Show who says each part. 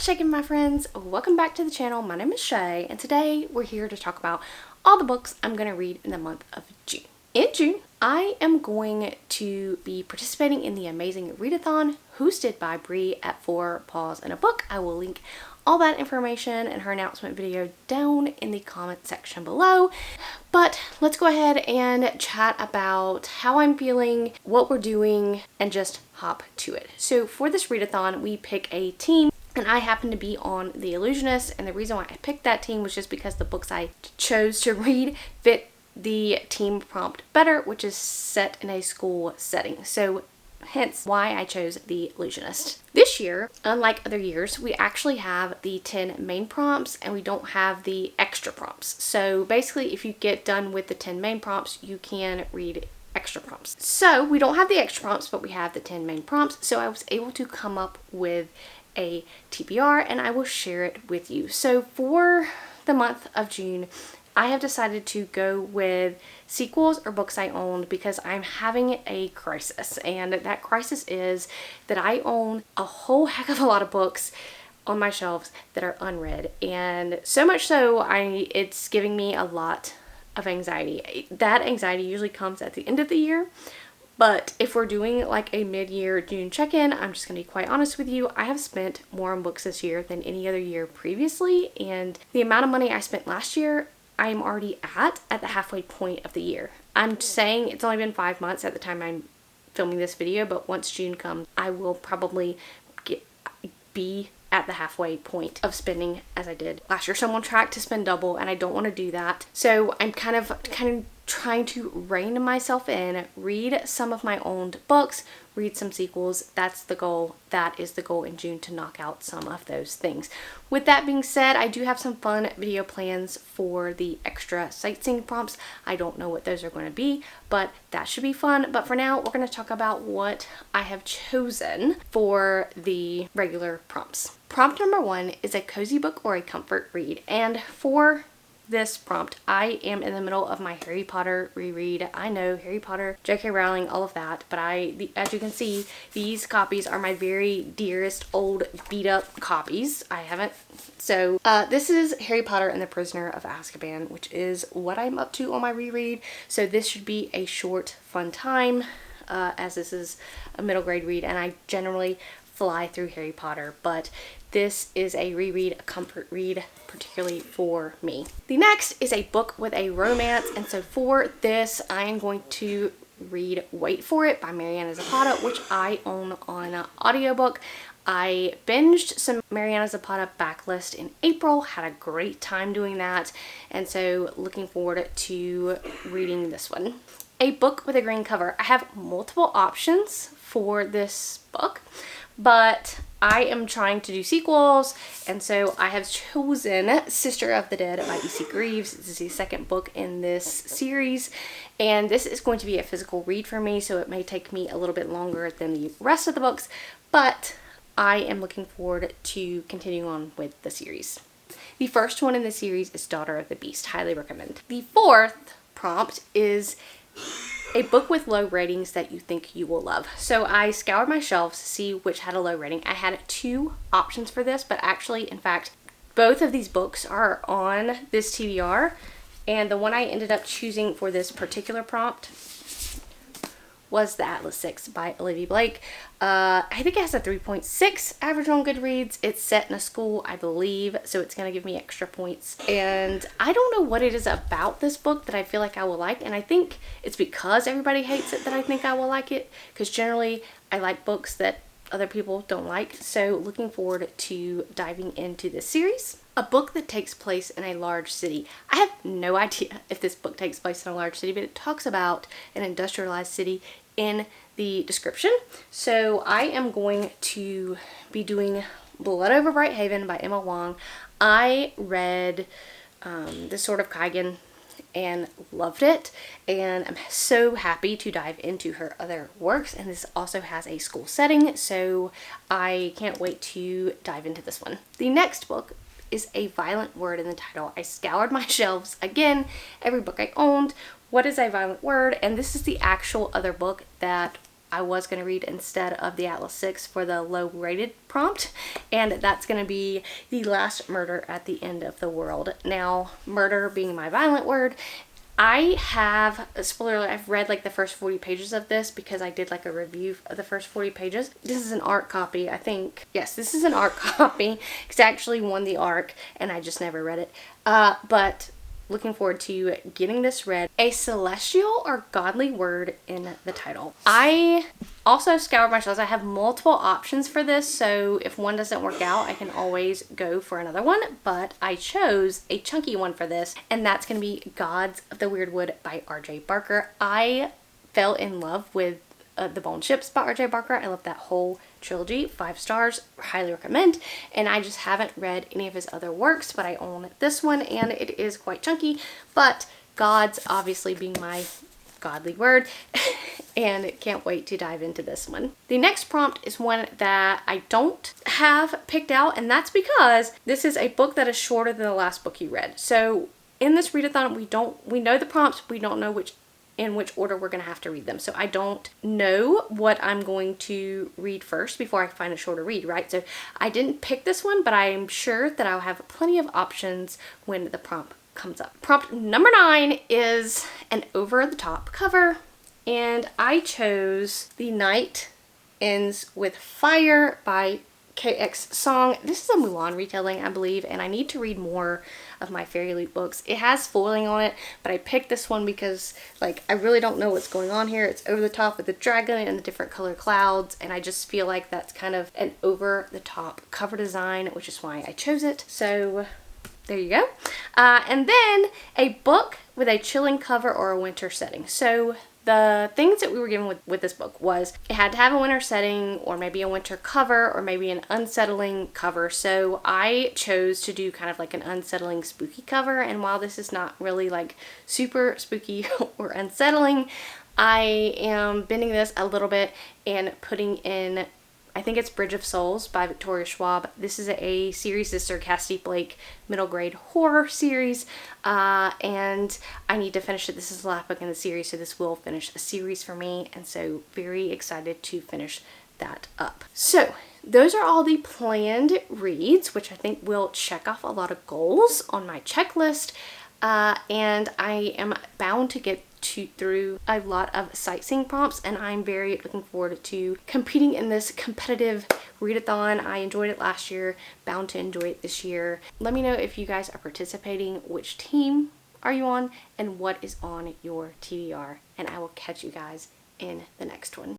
Speaker 1: What's shaking, my friends? Welcome back to the channel. My name is Shay, and today we're here to talk about all the books I'm going to read in the month of June. In June, I am going to be participating in the amazing Readathon hosted by Bree at 4 Paws and a Book. I will link all that information and her announcement video down in the comment section below. But let's go ahead and chat about how I'm feeling, what we're doing, and just hop to it. So for this Readathon, we pick a team, and I happen to be on The Illusionist, and the reason why I picked that team was just because the books I chose to read fit the team prompt better, which is set in a school setting. So hence why I chose The Illusionist. This year, unlike other years, we actually have the 10 main prompts and we don't have the extra prompts. So basically, if you get done with the 10 main prompts, you can read extra prompts. So we don't have the extra prompts, but we have the 10 main prompts. So I was able to come up with a TBR and I will share it with you. So for the month of June, I have decided to go with sequels or books I owned because I'm having a crisis, and that crisis is that I own a whole heck of a lot of books on my shelves that are unread, and so much so it's giving me a lot of anxiety. That anxiety usually comes at the end of the year, but if we're doing like a mid-year June check-in, I'm just going to be quite honest with you, I have spent more on books this year than any other year previously, and the amount of money I spent last year I'm already at the halfway point of the year. I'm saying it's only been 5 months at the time I'm filming this video, but once June comes, I will probably be at the halfway point of spending as I did last year. So I'm on track to spend double, and I don't want to do that. So I'm kind of trying to rein myself in, read some of my owned books, read some sequels. That's the goal. That is the goal in June, to knock out some of those things. With that being said, I do have some fun video plans for the extra sightseeing prompts. I don't know what those are going to be, but that should be fun. But for now, we're going to talk about what I have chosen for the regular prompts. Prompt number 1 is a cozy book or a comfort read. And for this prompt, I am in the middle of my Harry Potter reread. I know, Harry Potter, J.K. Rowling, all of that, but as you can see, these copies are my very dearest old beat up copies. So this is Harry Potter and the Prisoner of Azkaban, which is what I'm up to on my reread. So this should be a short, fun time, as this is a middle grade read, and I generally fly through Harry Potter, but this is a reread, a comfort read, particularly for me. The next is a book with a romance, and so for this, I am going to read Wait For It by Mariana Zapata, which I own on audiobook. I binged some Mariana Zapata backlist in April, had a great time doing that, and so looking forward to reading this one. A book with a green cover. I have multiple options for this book, but I am trying to do sequels, and so I have chosen Sister of the Dead by E.C. Greaves. This is the second book in this series, and this is going to be a physical read for me, so it may take me a little bit longer than the rest of the books, but I am looking forward to continuing on with the series. The first one in the series is Daughter of the Beast. Highly recommend. The fourth prompt is a book with low ratings that you think you will love. So I scoured my shelves to see which had a low rating. I had 2 options for this, but actually, in fact, both of these books are on this TBR, and the one I ended up choosing for this particular prompt was The Atlas 6 by Olivia Blake. I think it has a 3.6 average on Goodreads. It's set in a school, I believe, so it's going to give me extra points. And I don't know what it is about this book that I feel like I will like, and I think it's because everybody hates it that I think I will like it, because generally I like books that other people don't like. So looking forward to diving into this series. A book that takes place in a large city. I have no idea if this book takes place in a large city, but it talks about an industrialized city in the description. So I am going to be doing Blood Over Bright Haven by Emma Wong. I read The Sword of Kaigen and loved it, and I'm so happy to dive into her other works, and this also has a school setting, so I can't wait to dive into this one. The next book is A Violent Word in the title. I scoured my shelves again, every book I owned. What is a violent word? And this is the actual other book that I was going to read instead of the Atlas 6 for the low rated prompt, and that's going to be The Last Murder at the End of the World. Now, murder being my violent word, I have, spoiler alert, I've read like the first 40 pages of this because I did like a review of the first 40 pages. This is an ARC copy, I think. Yes, this is an ARC copy. It's actually won the ARC and I just never read it. But looking forward to getting this read. A celestial or godly word in the title. I also scoured my shelves. I have multiple options for this, so if one doesn't work out, I can always go for another one, but I chose a chunky one for this, and that's going to be Gods of the Weirdwood by R.J. Barker. I fell in love with The Bone Ships by R.J. Barker. I love that whole trilogy. 5 stars, highly recommend. And I just haven't read any of his other works, but I own this one and it is quite chunky. But Gods obviously being my godly word, and can't wait to dive into this one. The next prompt is one that I don't have picked out, and that's because this is a book that is shorter than the last book you read. So in this readathon, we know the prompts, we don't know in which order we're going to have to read them. So I don't know what I'm going to read first before I find a shorter read, right? So I didn't pick this one, but I'm sure that I'll have plenty of options when the prompt comes up. Prompt number 9 is an over-the-top cover, and I chose The Night Ends with Fire by KX Song. This is a Mulan retelling, I believe, and I need to read more of my Fairy Loot books. It has foiling on it, but I picked this one because, like, I really don't know what's going on here. It's over the top with the dragon and the different color clouds, and I just feel like that's kind of an over-the-top cover design, which is why I chose it. So there you go. And then a book with a chilling cover or a winter setting. So the things that we were given with this book was it had to have a winter setting or maybe a winter cover or maybe an unsettling cover. So I chose to do kind of like an unsettling spooky cover, and while this is not really like super spooky or unsettling, I am bending this a little bit and putting in, I think it's Bridge of Souls by Victoria Schwab. This is a series, this is Cassidy Blake middle grade horror series, and I need to finish it. This is the last book in the series, so this will finish a series for me, and so very excited to finish that up. So those are all the planned reads, which I think will check off a lot of goals on my checklist, and I am bound to get through a lot of sightseeing prompts, and I'm very looking forward to competing in this competitive readathon. I enjoyed it last year, bound to enjoy it this year. Let me know if you guys are participating, which team are you on, and what is on your TBR, and I will catch you guys in the next one.